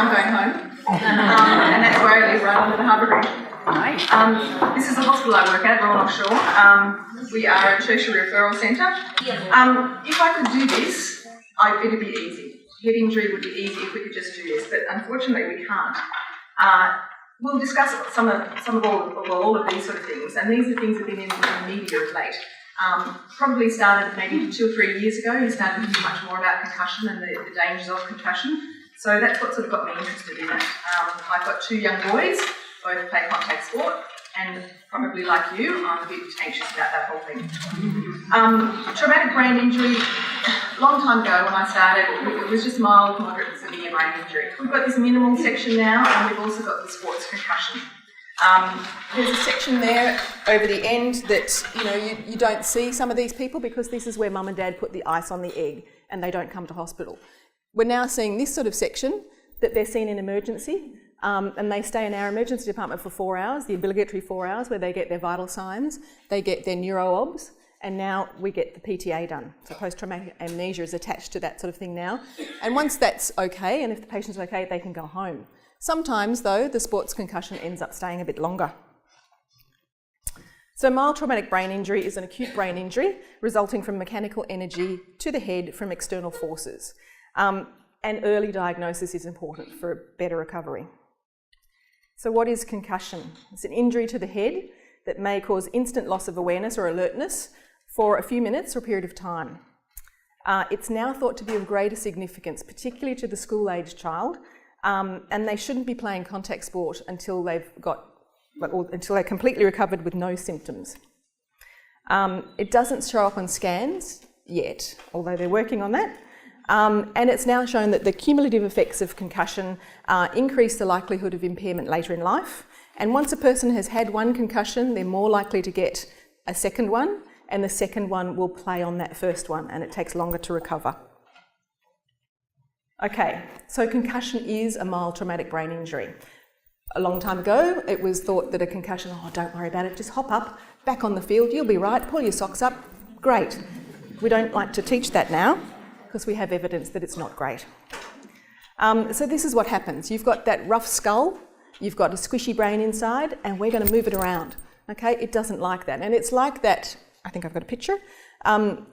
now I'm going home, and that's where I live, right under the harbour bridge. This is the hospital I work at, Royal Offshore. We are a tertiary referral centre. If I could do this, it'd be easy. Head injury would be easy if we could just do this, but unfortunately we can't. We'll discuss some of all of these sort of things, and these are things that have been in the media of late. Probably started maybe 2 or 3 years ago. You started to hear much more about concussion and the dangers of concussion. So that's what sort of got me interested in it. I've got 2 young boys, both play contact sport, and probably like you, I'm a bit anxious about that whole thing. Traumatic brain injury, a long time ago when I started, it was just mild, moderate and severe brain injury. We've got this minimal section now, and we've also got the sports concussion. There's a section there over the end that you don't see some of these people because this is where mum and dad put the ice on the egg and they don't come to hospital. We're now seeing this sort of section that they're seen in emergency and they stay in our emergency department for 4 hours, the obligatory 4 hours where they get their vital signs, they get their neuro obs, and now we get the PTA done. So post-traumatic amnesia is attached to that sort of thing now. And once that's okay, and if the patient's okay, they can go home. Sometimes, though, the sports concussion ends up staying a bit longer. So mild traumatic brain injury is an acute brain injury resulting from mechanical energy to the head from external forces. And early diagnosis is important for a better recovery. So what is concussion? It's an injury to the head that may cause instant loss of awareness or alertness for a few minutes or a period of time. It's now thought to be of greater significance, particularly to the school-aged child, and they shouldn't be playing contact sport until until they're completely recovered with no symptoms. It doesn't show up on scans yet, although they're working on that. And it's now shown that the cumulative effects of concussion increase the likelihood of impairment later in life. And once a person has had one concussion, they're more likely to get a second one, and the second one will play on that first one, and it takes longer to recover. Okay, so concussion is a mild traumatic brain injury. A long time ago, it was thought that a concussion, don't worry about it, just hop up, back on the field, you'll be right, pull your socks up, great. We don't like to teach that now, because we have evidence that it's not great. So this is what happens. You've got that rough skull, you've got a squishy brain inside, and we're going to move it around. Okay, it doesn't like that. And it's like that, I think I've got a picture.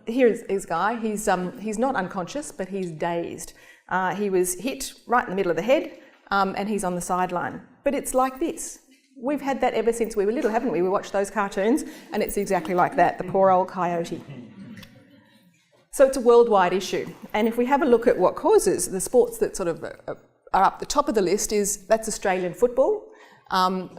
Here's his guy, he's not unconscious, but he's dazed. He was hit right in the middle of the head, and he's on the sideline. But it's like this. We've had that ever since we were little, haven't we? We watched those cartoons, and it's exactly like that, the poor old coyote. So it's a worldwide issue. And if we have a look at what causes the sports that sort of are up the top of the list, that's Australian football.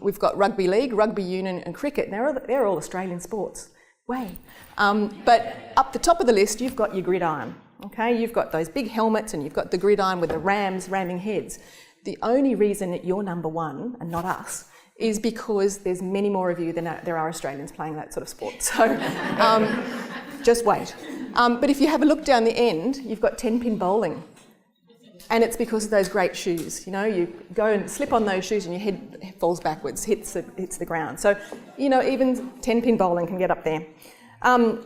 We've got rugby league, rugby union and cricket. They're all Australian sports. Way. But up the top of the list, you've got your gridiron. Okay, you've got those big helmets and you've got the gridiron with the rams ramming heads. The only reason that you're number one and not us is because there's many more of you than there are Australians playing that sort of sport. So just wait. But if you have a look down the end, you've got 10-pin bowling. And it's because of those great shoes. You go and slip on those shoes and your head falls backwards, hits the ground. So, even 10-pin bowling can get up there.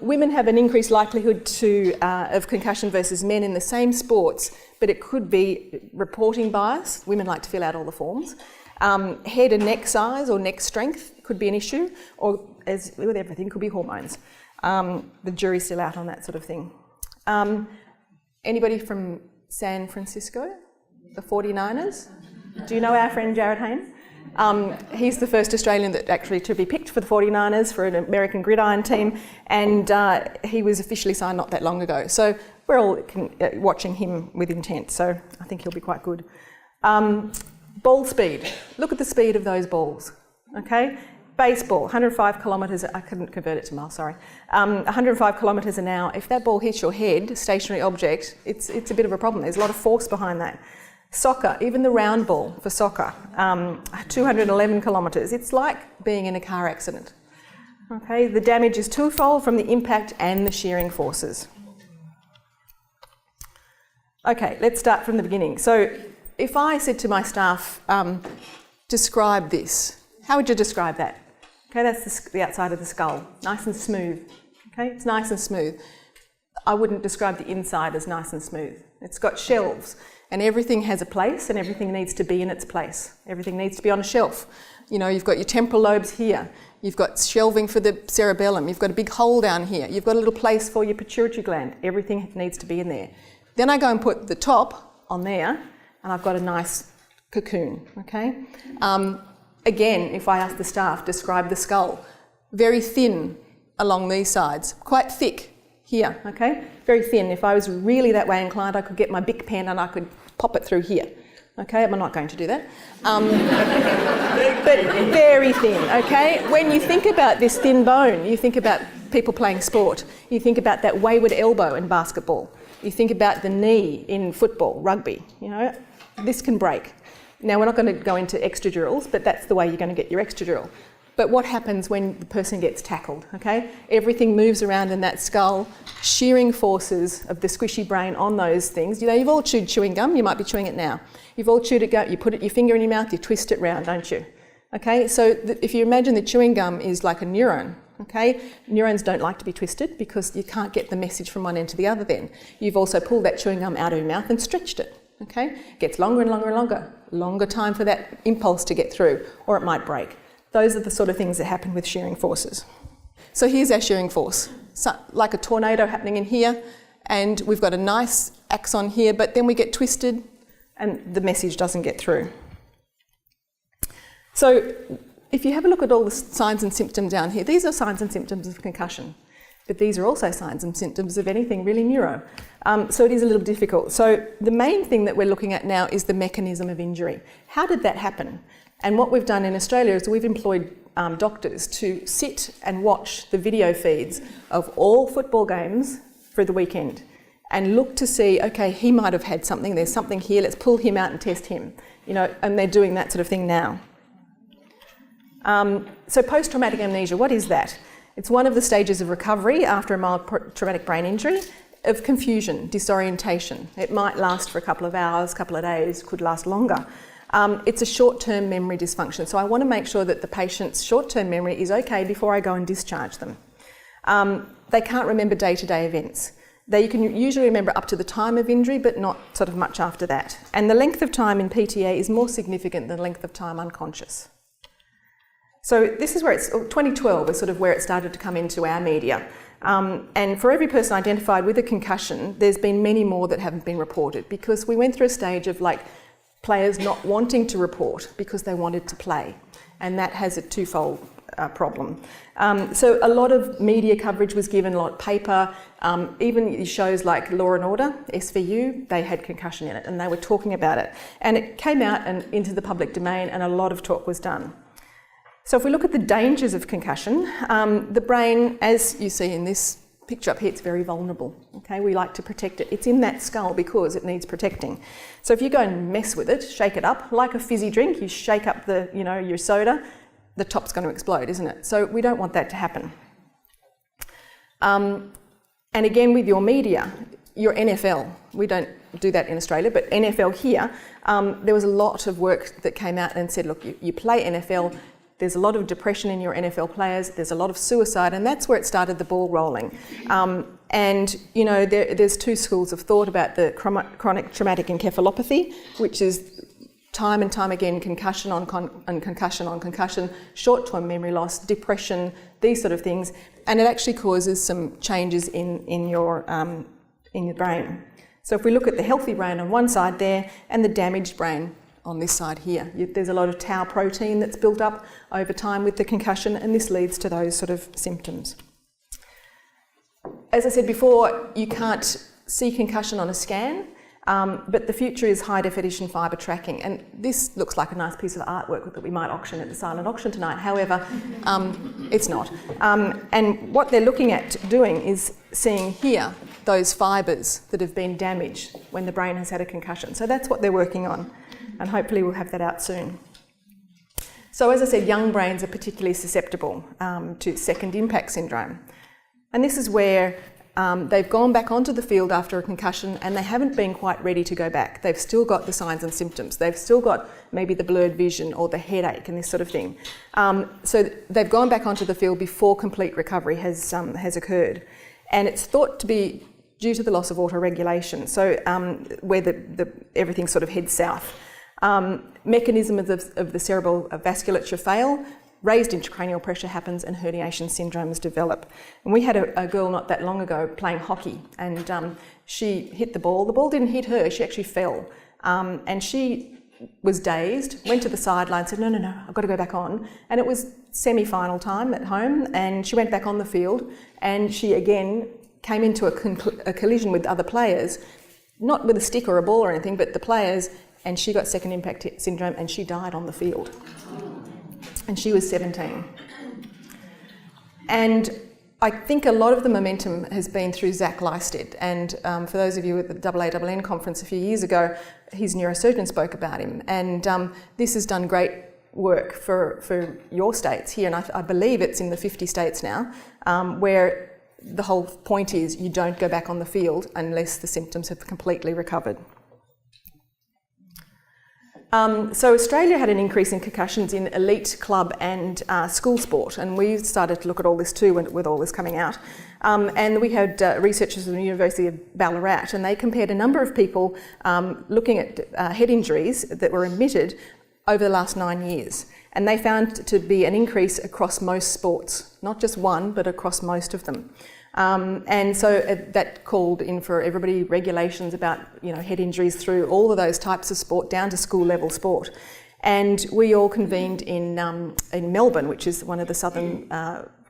Women have an increased likelihood of concussion versus men in the same sports, but it could be reporting bias. Women like to fill out all the forms. Head and neck size or neck strength could be an issue, or as with everything, could be hormones. The jury's still out on that sort of thing. Anybody from San Francisco, the 49ers? Do you know our friend Jared Haynes? He's the first Australian that actually to be picked for the 49ers for an American gridiron team, and he was officially signed not that long ago. So we're all watching him with intent, so I think he'll be quite good. Ball speed. Look at the speed of those balls, okay? Baseball, 105 kilometres, I couldn't convert it to miles, sorry. 105 kilometres an hour. If that ball hits your head, stationary object, it's a bit of a problem. There's a lot of force behind that. Soccer, even the round ball for soccer, 211 kilometres. It's like being in a car accident. Okay, the damage is twofold from the impact and the shearing forces. Okay, let's start from the beginning. So if I said to my staff, describe this, how would you describe that? Okay, that's the outside of the skull, nice and smooth. Okay, it's nice and smooth. I wouldn't describe the inside as nice and smooth. It's got shelves, and everything has a place, and everything needs to be in its place. Everything needs to be on a shelf. You know, you've got your temporal lobes here. You've got shelving for the cerebellum. You've got a big hole down here. You've got a little place for your pituitary gland. Everything needs to be in there. Then I go and put the top on there, and I've got a nice cocoon, okay? Again, if I ask the staff, describe the skull. Very thin along these sides, quite thick here, okay? Very thin. If I was really that way inclined, I could get my Bic pen and I could pop it through here. Okay, I'm not going to do that. But very thin, okay? When you think about this thin bone, you think about people playing sport. You think about that wayward elbow in basketball. You think about the knee in football, rugby, you know? This can break. Now, we're not going to go into extradurals, but that's the way you're going to get your extradural. But what happens when the person gets tackled, okay? Everything moves around in that skull, shearing forces of the squishy brain on those things. You know, you've all chewed chewing gum, you might be chewing it now. You've all chewed it, you put your finger in your mouth, you twist it round, don't you? Okay, so if you imagine the chewing gum is like a neuron, okay? Neurons don't like to be twisted because you can't get the message from one end to the other then. You've also pulled that chewing gum out of your mouth and stretched it, okay? It gets longer and longer and longer. Longer time for that impulse to get through, or it might break. Those are the sort of things that happen with shearing forces. So here's our shearing force. So, like a tornado happening in here, and we've got a nice axon here, but then we get twisted and the message doesn't get through. So if you have a look at all the signs and symptoms down here, these are signs and symptoms of concussion, but these are also signs and symptoms of anything really neuro. So it is a little difficult. So the main thing that we're looking at now is the mechanism of injury. How did that happen? And what we've done in Australia is we've employed doctors to sit and watch the video feeds of all football games for the weekend and look to see, okay, he might have had something, there's something here, let's pull him out and test him. You know, and they're doing that sort of thing now. So post-traumatic amnesia, what is that? It's one of the stages of recovery after a mild traumatic brain injury of confusion, disorientation. It might last for a couple of hours, couple of days, could last longer. It's a short-term memory dysfunction, so I want to make sure that the patient's short-term memory is okay before I go and discharge them. They can't remember day-to-day events. They can usually remember up to the time of injury, but not sort of much after that. And the length of time in PTA is more significant than the length of time unconscious. So this is where 2012 is sort of where it started to come into our media. And for every person identified with a concussion, there's been many more that haven't been reported because we went through a stage of like players not wanting to report because they wanted to play. And that has a twofold problem. So a lot of media coverage was given, a lot of paper, even shows like Law and Order, SVU, they had concussion in it and they were talking about it. And it came out and into the public domain and a lot of talk was done. So if we look at the dangers of concussion, the brain, as you see in this picture up here, it's very vulnerable. Okay, we like to protect it. It's in that skull because it needs protecting. So if you go and mess with it, shake it up, like a fizzy drink, you shake up the, your soda, the top's going to explode, isn't it? So we don't want that to happen. And again, with your media, your NFL, we don't do that in Australia, but NFL here, there was a lot of work that came out and said, look, you play NFL, there's a lot of depression in your NFL players, there's a lot of suicide, and that's where it started the ball rolling. And, there's two schools of thought about the chronic traumatic encephalopathy, which is time and time again concussion on concussion on concussion, short-term memory loss, depression, these sort of things, and it actually causes some changes in your brain. So if we look at the healthy brain on one side there and the damaged brain on this side here, there's a lot of tau protein that's built up over time with the concussion, and this leads to those sort of symptoms. As I said before, you can't see concussion on a scan, but the future is high definition fibre tracking, and this looks like a nice piece of artwork that we might auction at the silent auction tonight. However, it's not. And what they're looking at doing is seeing here those fibres that have been damaged when the brain has had a concussion. So that's what they're working on, and hopefully we'll have that out soon. So as I said, young brains are particularly susceptible to second impact syndrome. And this is where they've gone back onto the field after a concussion and they haven't been quite ready to go back. They've still got the signs and symptoms. They've still got maybe the blurred vision or the headache and this sort of thing. So they've gone back onto the field before complete recovery has occurred. And it's thought to be due to the loss of autoregulation, so where everything sort of heads south. Mechanism of the cerebral vasculature fail, raised intracranial pressure happens, and herniation syndromes develop. And we had a girl not that long ago playing hockey, and she hit the ball. The ball didn't hit her, she actually fell. And she was dazed, went to the sideline, said, no, I've got to go back on. And it was semi-final time at home, and she went back on the field, and she again came into a collision with other players, not with a stick or a ball or anything, but the players, and she got second impact syndrome, and she died on the field. And she was 17. And I think a lot of the momentum has been through Zach Lysted, and for those of you at the AANN conference a few years ago, his neurosurgeon spoke about him, and this has done great work for your states here, and I believe it's in the 50 states now, where the whole point is you don't go back on the field unless the symptoms have completely recovered. So Australia had an increase in concussions in elite club and school sport, and we started to look at all this too with all this coming out. And we had researchers at the University of Ballarat, and they compared a number of people looking at head injuries that were admitted over the last 9 years. And they found to be an increase across most sports, not just one, but across most of them. And so that called in for everybody regulations about head injuries through all of those types of sport down to school level sport. And we all convened in Melbourne, which is one of the southern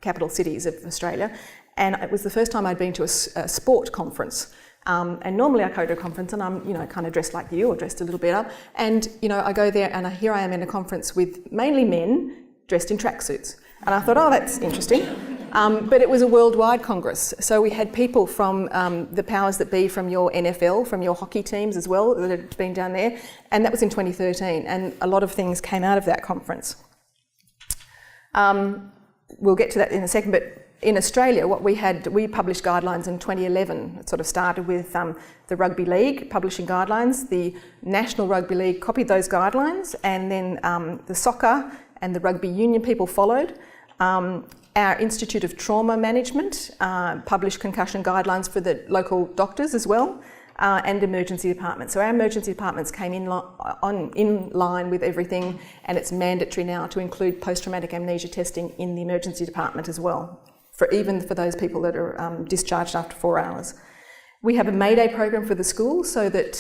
capital cities of Australia. And it was the first time I'd been to a sport conference. And normally I go to a conference and I'm kind of dressed like you or dressed a little bit up. And I go there and here I am in a conference with mainly men dressed in tracksuits. And I thought, oh, that's interesting. But it was a worldwide congress. So we had people from the powers that be from your NFL, from your hockey teams as well, that had been down there. And that was in 2013. And a lot of things came out of that conference. We'll get to that in a second. But in Australia, we published guidelines in 2011. It sort of started with the Rugby League publishing guidelines. The National Rugby League copied those guidelines. And then the soccer and the rugby union people followed. Our Institute of Trauma Management published concussion guidelines for the local doctors as well, and emergency departments. So our emergency departments came in line with everything, and it's mandatory now to include post-traumatic amnesia testing in the emergency department as well, even for those people that are discharged after 4 hours. We have a Mayday program for the schools, so that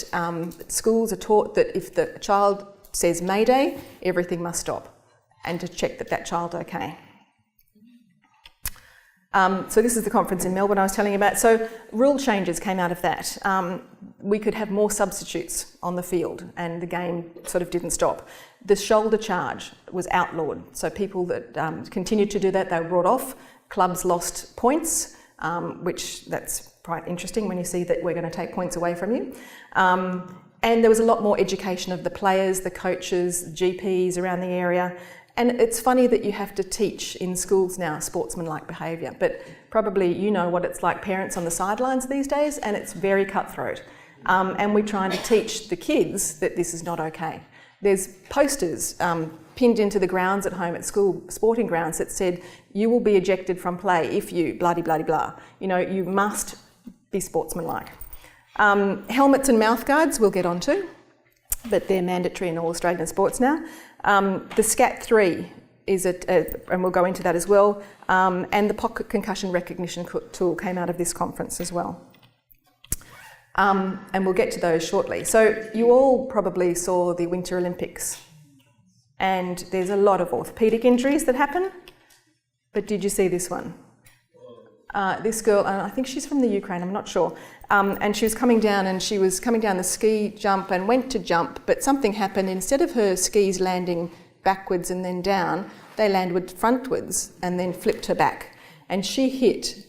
schools are taught that if the child says Mayday, everything must stop, and to check that child's okay. So this is the conference in Melbourne I was telling you about. So rule changes came out of that. We could have more substitutes on the field, and the game sort of didn't stop. The shoulder charge was outlawed. So people that continued to do that, they were brought off. Clubs lost points, which that's quite interesting when you see that we're going to take points away from you. And there was a lot more education of the players, the coaches, GPs around the area. And it's funny that you have to teach in schools now sportsmanlike behaviour, but probably you know what it's like, parents on the sidelines these days, and it's very cutthroat. And we're trying to teach the kids that this is not okay. There's posters pinned into the grounds at home at school sporting grounds that said, you will be ejected from play if you blah-de-blah-de-blah. You must be sportsmanlike. Helmets and mouthguards we'll get onto, but they're mandatory in all Australian sports now. The SCAT3 is and we'll go into that as well, and the pocket concussion recognition tool came out of this conference as well. And we'll get to those shortly. So you all probably saw the Winter Olympics, and there's a lot of orthopaedic injuries that happen, but did you see this one? This girl, I think she's from the Ukraine, I'm not sure, and she was coming down the ski jump and went to jump, but something happened. Instead of her skis landing backwards and then down, they landed frontwards and then flipped her back. And she hit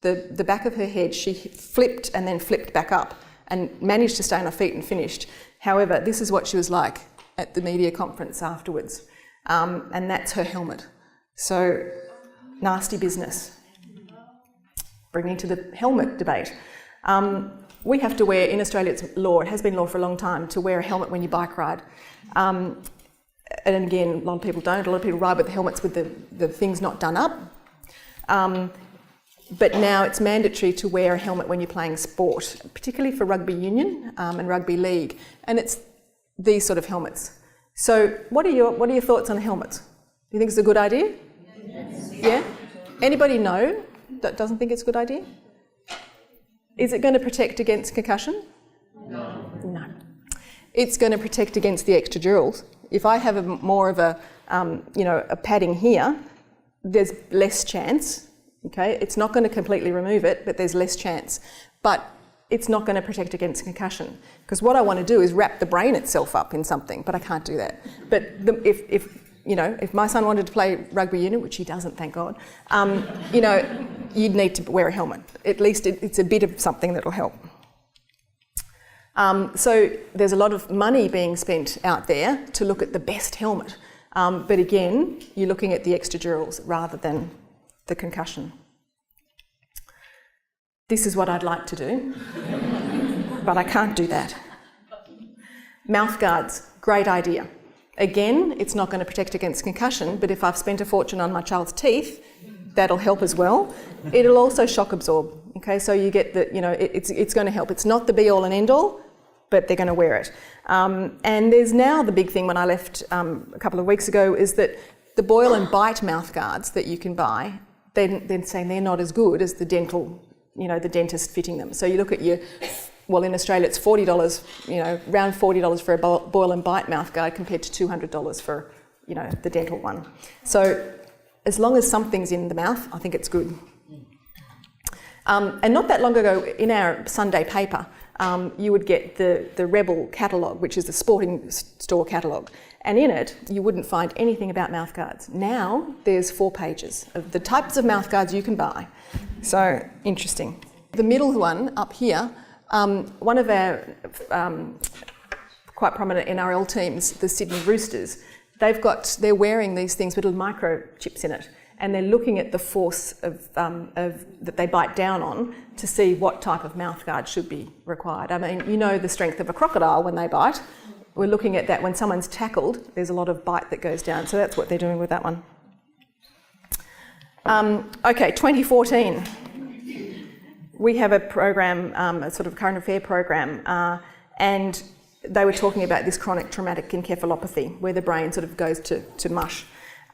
the back of her head, she flipped and then flipped back up and managed to stay on her feet and finished. However, this is what she was like at the media conference afterwards, and that's her helmet. So, nasty business. Bring me to the helmet debate. We have to wear, in Australia it's law, it has been law for a long time, to wear a helmet when you bike ride. And again, a lot of people don't. A lot of people ride with the helmets with the things not done up. But now it's mandatory to wear a helmet when you're playing sport, particularly for rugby union and rugby league. And it's these sort of helmets. So what are your thoughts on helmets? Do you think it's a good idea? Yes. Yeah? Anybody know that doesn't think it's a good idea? Is it going to protect against concussion? No. No. It's going to protect against the extradurals. If I have more of a padding here, there's less chance. Okay, it's not going to completely remove it, but there's less chance. But it's not going to protect against concussion, because what I want to do is wrap the brain itself up in something, but I can't do that. But if my son wanted to play rugby union, which he doesn't, thank God, you'd need to wear a helmet. At least it's a bit of something that'll help. So there's a lot of money being spent out there to look at the best helmet. But again, you're looking at the extradurals rather than the concussion. This is what I'd like to do, but I can't do that. Mouthguards, great idea. Again, it's not going to protect against concussion, but if I've spent a fortune on my child's teeth, that'll help as well. It'll also shock absorb. Okay, so you get it's going to help. It's not the be all and end all, but they're going to wear it. And there's now the big thing when I left a couple of weeks ago is that the boil and bite mouthguards that you can buy, they're saying they're not as good as the dental, the dentist fitting them. So you look at in Australia it's $40, around $40 for a boil and bite mouthguard compared to $200 for, the dental one. So as long as something's in the mouth, I think it's good. And not that long ago, in our Sunday paper, you would get the Rebel catalogue, which is the sporting store catalogue, and in it you wouldn't find anything about mouthguards. Now there's 4 pages of the types of mouthguards you can buy. So interesting. The middle one up here, one of our quite prominent NRL teams, the Sydney Roosters, they're wearing these things with little microchips in it, and they're looking at the force of that they bite down on to see what type of mouthguard should be required. I mean, the strength of a crocodile when they bite. We're looking at that when someone's tackled, there's a lot of bite that goes down. So that's what they're doing with that one. Okay, 2014. We have a program, a sort of current affair program, and they were talking about this chronic traumatic encephalopathy, where the brain sort of goes to mush.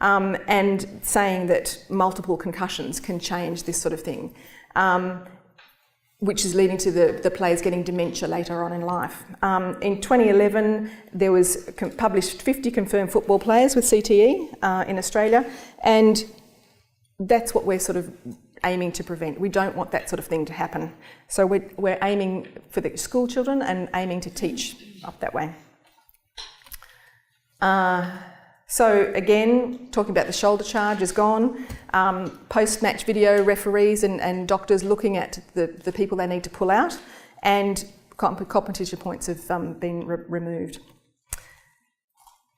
And saying that multiple concussions can change this sort of thing, which is leading to the players getting dementia later on in life. In 2011, there was published 50 confirmed football players with CTE in Australia, and that's what we're sort of aiming to prevent. We don't want that sort of thing to happen. So we're aiming for the school children and aiming to teach up that way. So again, talking about the shoulder charge is gone. Post-match video, referees and doctors looking at the people they need to pull out, and competition points have been removed.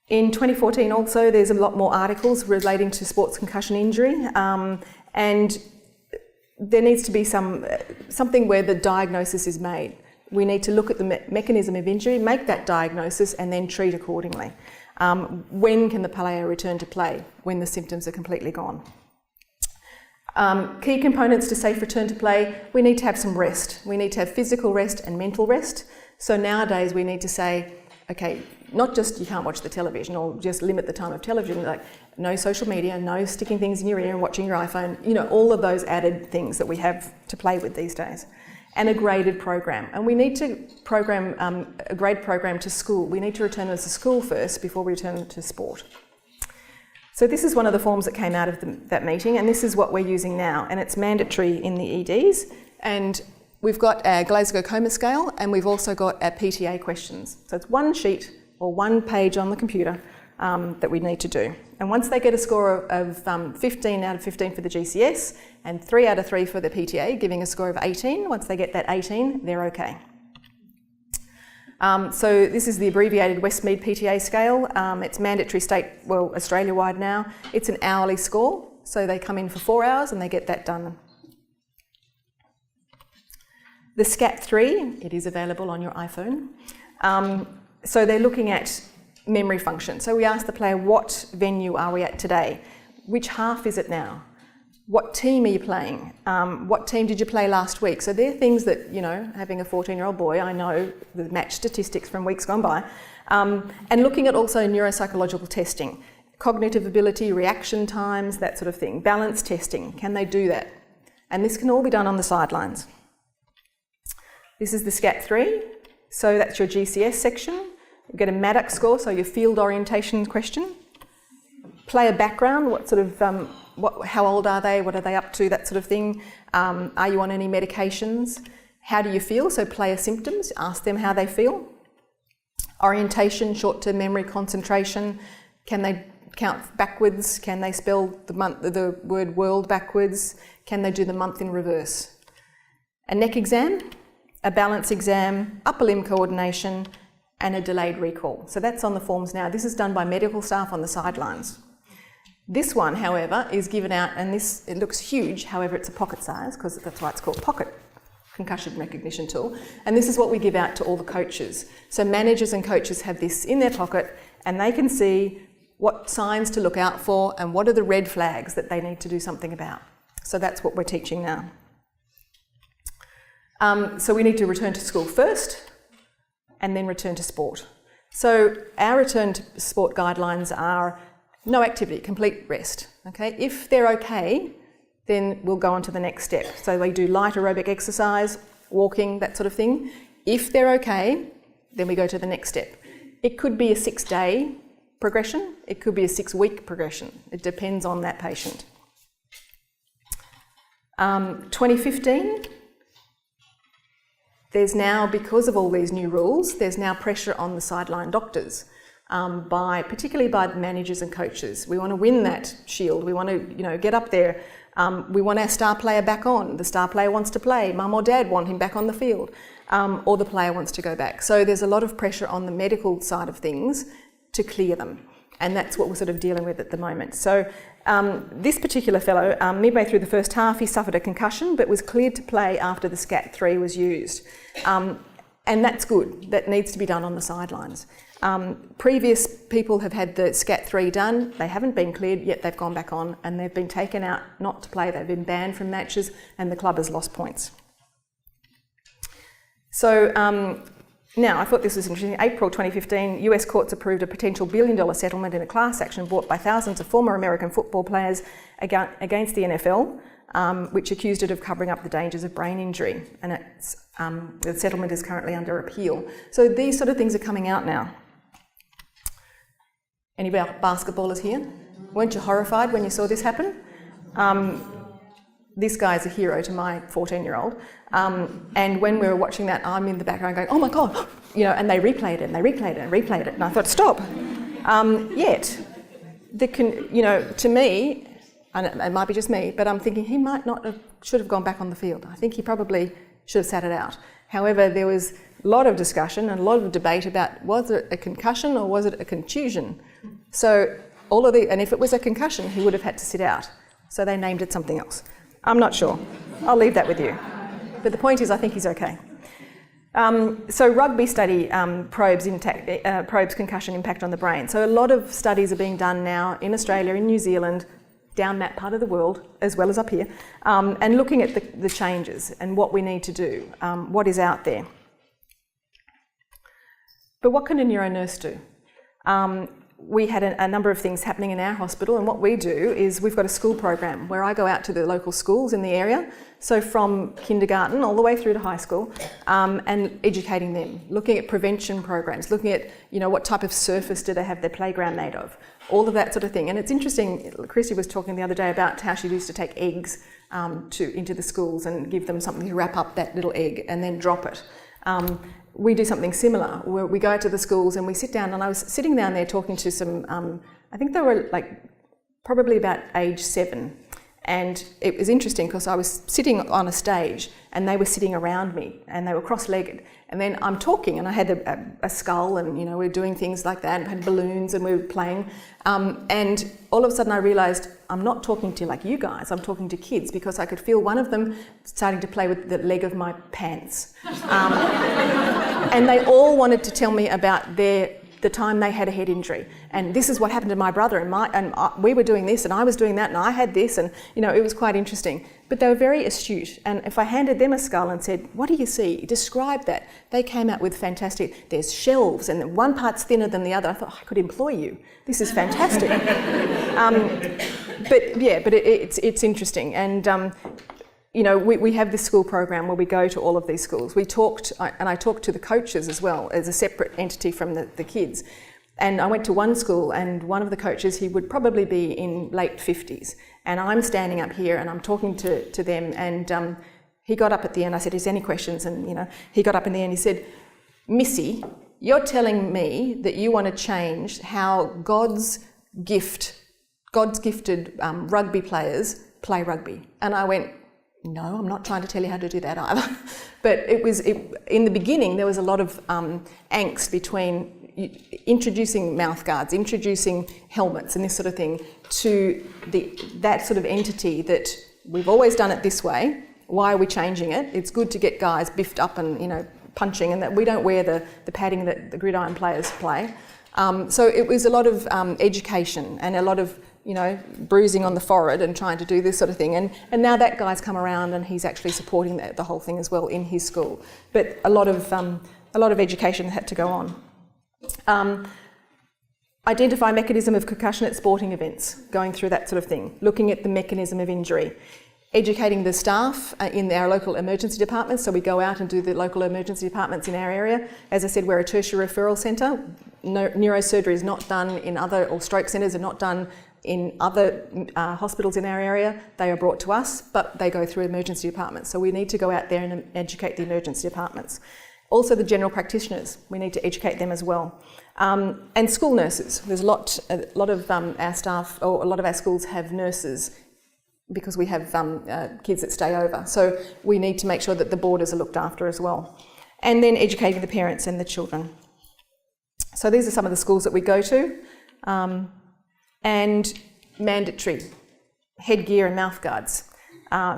In 2014 also, there's a lot more articles relating to sports concussion injury, and there needs to be something where the diagnosis is made. We need to look at the mechanism of injury, make that diagnosis, and then treat accordingly. When can the player return to play? When the symptoms are completely gone. Key components to safe return to play, we need to have some rest. We need to have physical rest and mental rest. So nowadays we need to say, okay, not just you can't watch the television or just limit the time of television, like no social media, no sticking things in your ear and watching your iPhone, all of those added things that we have to play with these days. And a graded program. And we need to program a grade program to school. We need to return them to school first before we return them to sport. So this is one of the forms that came out of that meeting, and this is what we're using now. And it's mandatory in the EDs. And we've got our Glasgow-Coma scale, and we've also got our PTA questions. So it's one sheet or one page on the computer that we need to do. And once they get a score of 15 out of 15 for the GCS and 3 out of 3 for the PTA, giving a score of 18, once they get that 18, they're okay. So this is the abbreviated Westmead PTA scale. It's mandatory Australia-wide now. It's an hourly score, so they come in for 4 hours and they get that done. The SCAT3, it is available on your iPhone. So they're looking at memory function. So we ask the player, what venue are we at today? Which half is it now? What team are you playing? What team did you play last week? So they're things that, you know, having a 14-year-old boy, I know the match statistics from weeks gone by. And looking at also neuropsychological testing, cognitive ability, reaction times, that sort of thing. Balance testing, can they do that? And this can all be done on the sidelines. This is the SCAT3, so that's your GCS section. You get a Maddox score, so your field orientation question. Player background, what sort of, how old are they, what are they up to, that sort of thing. Are you on any medications? How do you feel? So player symptoms, ask them how they feel. Orientation, short-term memory, concentration. Can they count backwards? Can they spell the word world backwards? Can they do the month in reverse? A neck exam, a balance exam, upper limb coordination, and a delayed recall. So that's on the forms now. This is done by medical staff on the sidelines. This one, however, is given out, and it looks huge, however it's a pocket size, because that's why it's called pocket concussion recognition tool. And this is what we give out to all the coaches. So managers and coaches have this in their pocket, and they can see what signs to look out for and what are the red flags that they need to do something about. So that's what we're teaching now. So we need to return to school first and then return to sport. So our return to sport guidelines are no activity, complete rest. Okay? If they're okay, then we'll go on to the next step. So we do light aerobic exercise, walking, that sort of thing. If they're okay, then we go to the next step. It could be a 6-day progression, it could be a 6-week progression. It depends on that patient. 2015, there's now, because of all these new rules, there's now pressure on the sideline doctors, particularly by the managers and coaches. We want to win that shield. We want to, get up there. We want our star player back on. The star player wants to play. Mum or dad want him back on the field, or the player wants to go back. So there's a lot of pressure on the medical side of things to clear them, and that's what we're sort of dealing with at the moment. So this particular fellow, midway through the first half, he suffered a concussion but was cleared to play after the SCAT3 was used. And that's good. That needs to be done on the sidelines. Previous people have had the SCAT3 done, they haven't been cleared, yet they've gone back on, and they've been taken out not to play. They've been banned from matches, and the club has lost points. So now, I thought this was interesting. April 2015, US courts approved a potential $1 billion settlement in a class action brought by thousands of former American football players against the NFL, which accused it of covering up the dangers of brain injury. And the settlement is currently under appeal. So these sort of things are coming out now. Any basketballers here? Weren't you horrified when you saw this happen? This guy's a hero to my 14-year-old. And when we were watching that, I'm in the background going, oh my God, and they replayed it and they replayed it and replayed it. And I thought, stop. Yet, to me, and it might be just me, but I'm thinking he should have gone back on the field. I think he probably should have sat it out. However, there was a lot of discussion and a lot of debate about, was it a concussion or was it a contusion? So and if it was a concussion, he would have had to sit out. So they named it something else. I'm not sure. I'll leave that with you. But the point is, I think he's okay. So Rugby study probes concussion impact on the brain. So a lot of studies are being done now in Australia, in New Zealand, down that part of the world, as well as up here, and looking at the changes and what we need to do, what is out there. But what can a neuro nurse do? We had a number of things happening in our hospital, and what we do is we've got a school program where I go out to the local schools in the area, so from kindergarten all the way through to high school, and educating them, looking at prevention programs, looking at what type of surface do they have their playground made of, all of that sort of thing. And it's interesting, Chrissy was talking the other day about how she used to take eggs into the schools and give them something to wrap up that little egg and then drop it. We do something similar, where we go out to the schools and we sit down, and I was sitting down there talking to some, I think they were probably about age 7. And it was interesting because I was sitting on a stage and they were sitting around me and they were cross-legged. And then I'm talking and I had a skull and, we're doing things like that, and had balloons and we were playing. And all of a sudden I realised I'm not talking to like you guys, I'm talking to kids, because I could feel one of them starting to play with the leg of my pants. And they all wanted to tell me about their the time they had a head injury, and this is what happened to my brother, we were doing this, and I was doing that, and I had this, and it was quite interesting. But they were very astute, and if I handed them a skull and said, "What do you see? Describe that," they came out with fantastic. There's shelves, and one part's thinner than the other. I thought, I could employ you. This is fantastic. But it's interesting, and. We have this school program where we go to all of these schools. I talked to the coaches as well as a separate entity from the kids. And I went to one school, and one of the coaches, he would probably be in late 50s. And I'm standing up here and I'm talking to them, and he got up at the end. I said, "Is there any questions?" And he got up in the end. He said, "Missy, you're telling me that you want to change how God's gifted rugby players play rugby." And I went, "No, I'm not trying to tell you how to do that either." But in the beginning, there was a lot of angst between introducing mouthguards, introducing helmets and this sort of thing to that sort of entity that we've always done it this way. Why are we changing it? It's good to get guys biffed up and punching, and that we don't wear the padding that the gridiron players play. So it was a lot of education and a lot of bruising on the forehead and trying to do this sort of thing. And now that guy's come around and he's actually supporting the whole thing as well in his school. But a lot of education had to go on. Identify mechanism of concussion at sporting events, going through that sort of thing, looking at the mechanism of injury. Educating the staff in our local emergency departments, so we go out and do the local emergency departments in our area. As I said, we're a tertiary referral centre. Neurosurgery is not done in or stroke centres are not done in other hospitals in our area. They are brought to us, but they go through emergency departments. So we need to go out there and educate the emergency departments. Also the general practitioners, we need to educate them as well. And school nurses. There's a lot of our staff, or a lot of our schools have nurses because we have kids that stay over. So we need to make sure that the borders are looked after as well. And then educating the parents and the children. So these are some of the schools that we go to. And mandatory headgear and mouthguards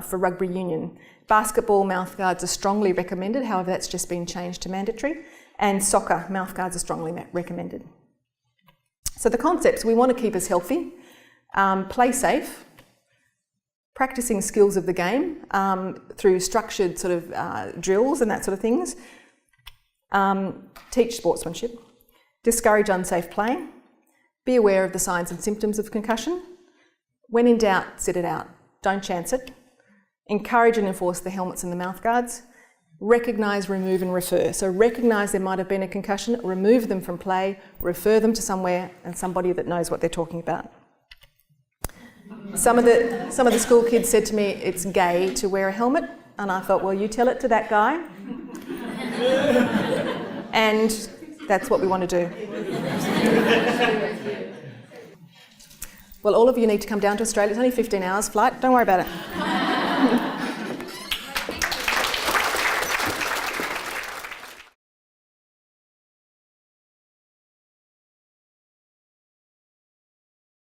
for rugby union. Basketball mouthguards are strongly recommended, however that's just been changed to mandatory. And soccer mouthguards are strongly recommended. So the concepts, we want to keep us healthy, play safe, practicing skills of the game through structured sort of drills and that sort of things, teach sportsmanship, discourage unsafe play, be aware of the signs and symptoms of concussion. When in doubt, sit it out. Don't chance it. Encourage and enforce the helmets and the mouthguards. Recognise, remove and refer. So recognise there might have been a concussion, remove them from play, refer them to somewhere and somebody that knows what they're talking about. Some of the school kids said to me, "It's gay to wear a helmet." And I thought, well, you tell it to that guy. And that's what we want to do. Well, all of you need to come down to Australia. It's only a 15 hours flight. Don't worry about it.